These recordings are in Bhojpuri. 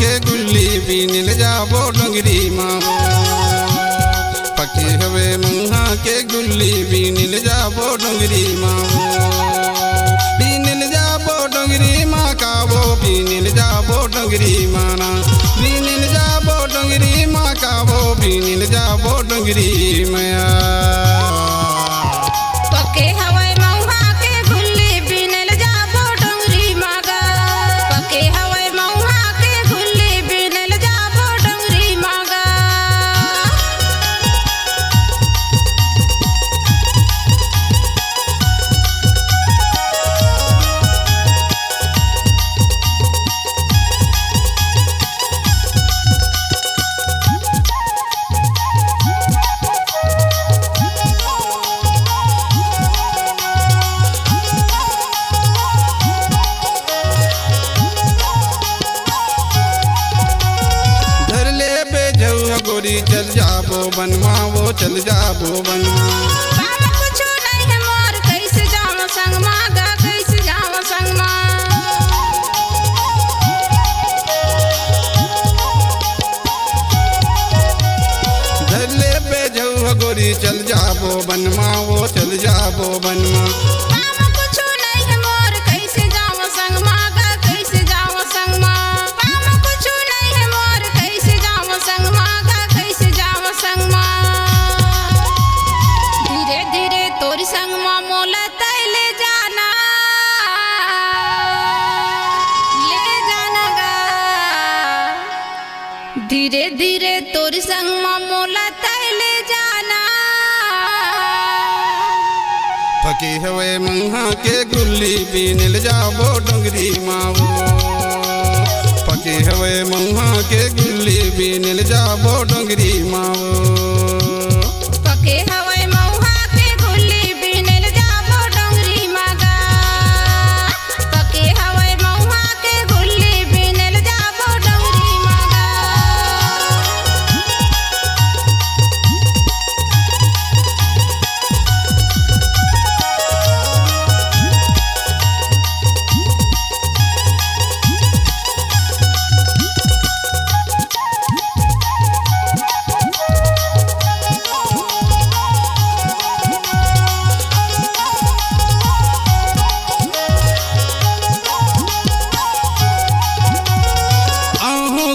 के गुल्ली बीनिल जाबो डोंगरी माँ पके हवे मुहा के गुल्ली बीनिल जाबो डोंगरी माँ बीनिल जाबो डोंगरी माँ काबो बीनिल जाबो डोंगरी माना बीनिल जाबो डोंगरी माँ काबो बीनिल जाबो डोंगरी माया पके हवे मुहा के गुल्ली बीनिल जाबो डोंगरी मागा पके हवे मुहा के गुल्ली बीनिल जाबो डोंगरी मागा गोरी चल जाबो बनवा वो चल जाबो बनवा बाबा कुछ नहीं है मोर कैसे जाऊं संग मागा कैसे जाऊं संग मां धरले पे जाऊ गोरी चल जाबो बनवा वो चल जाबो बनवा बाबा कुछ नहीं है मोर कैसे जाऊं संग मागा कैसे जाऊं संग मां बाबा कुछ नहीं है मोर कैसे जाऊं संग मागा कैसे जाऊं संग मां धीरे धीरे तोरी संग मां मोला तैले जाना गा धीरे धीरे तोरी संग मां मोला तैले जाना पके हवे मुहा के गुल्ली बीनिल जाबो डोंगरी माँ पके हवे मुहा के गुल्ली बीनिल जाबो डोंगरी माँ पके हवे मुहा के गुल्ली बीनिल जाबो डोंगरी मागा पके हवे मुहा के गुल्ली बीनिल जाबो डोंगरी मागा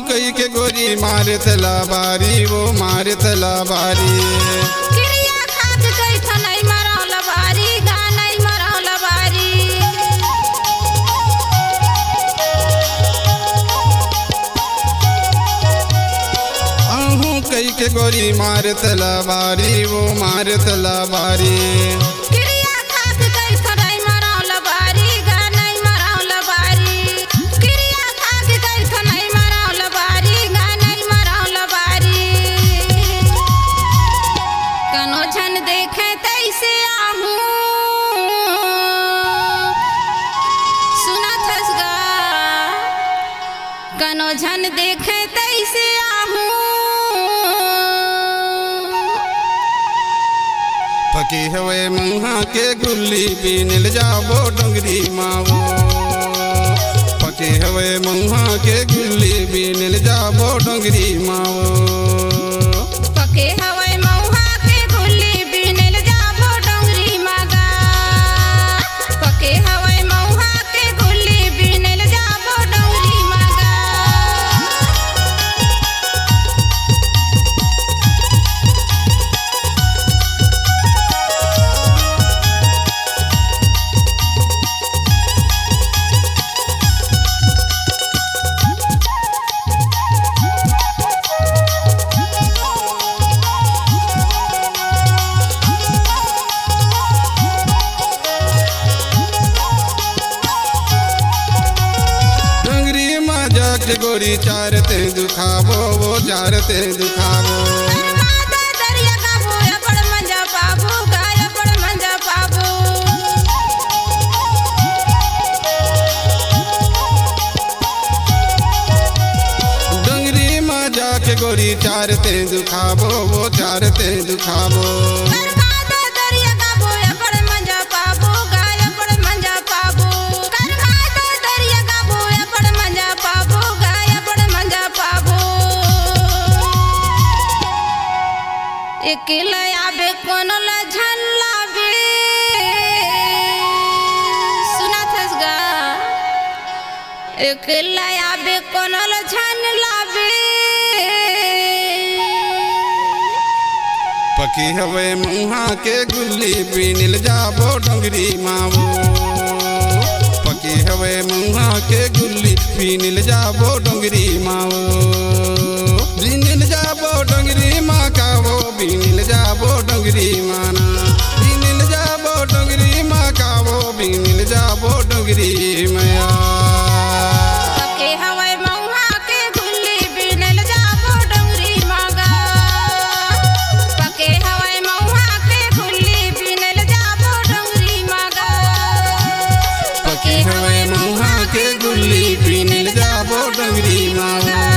कई के गोरी मारे तलाबारी वो मारे तलाबारी क्रिया खाद कई थनई मरौल बारी गानई मरौल बारी कई के गोरी मारे तलाबारी वो मारे तलाबारी क्रिया खाद कई थनई मरौल बारी गानई मरौल बारी क्रिया खाद कई थनई मरौल बारी गानई मरौल बारी कनो झन देखे तैसे आहू सुना थसगा कनो झन देखे तैसे आहू पके हवे मुहा के गुल्ली बीनिल जाबो डोंगरी माँ पके हवे मुहा के गुल्ली बीनिल जाबो डोंगरी माँ पके हवे मुहा के गुल्ली बीनिल जाबो डोंगरी मागा पके हवे मुहा के गुल्ली बीनिल जाबो डोंगरी मागा गोरी चारते दुखाबो वो चारते दुखाबो माता दरिया का बोया पड़ मंजा पाबू गाया पड़ मंजा पाबू डोंगरी माँ जाके गोरी चारते दुखाबो वो चारते दुखाबो अकेला आबे कोनो ला झन लाबे सुना थस गा अकेला आबे कोनो ला झन लाबे पकी हवे मुहा के गुल्ली बीनिल जाबो डोंगरी मावो पकी हवे मुहा के गुल्ली बीनिल जाबो डोंगरी मावो बीनिल जाबो डोंगरी मा कावो बीनिल जाबो डोंगरी माना बीनिल जाबो डोंगरी मा कावो बीनिल जाबो डोंगरी मया पके हवे मुहा के गुल्ली बीनिल जाबो डोंगरी मागा पके हवे मुहा के गुल्ली बीनिल जाबो डोंगरी मागा पकी हवे मुहा के गुल्ली बीनिल जाबो डोंगरी मावो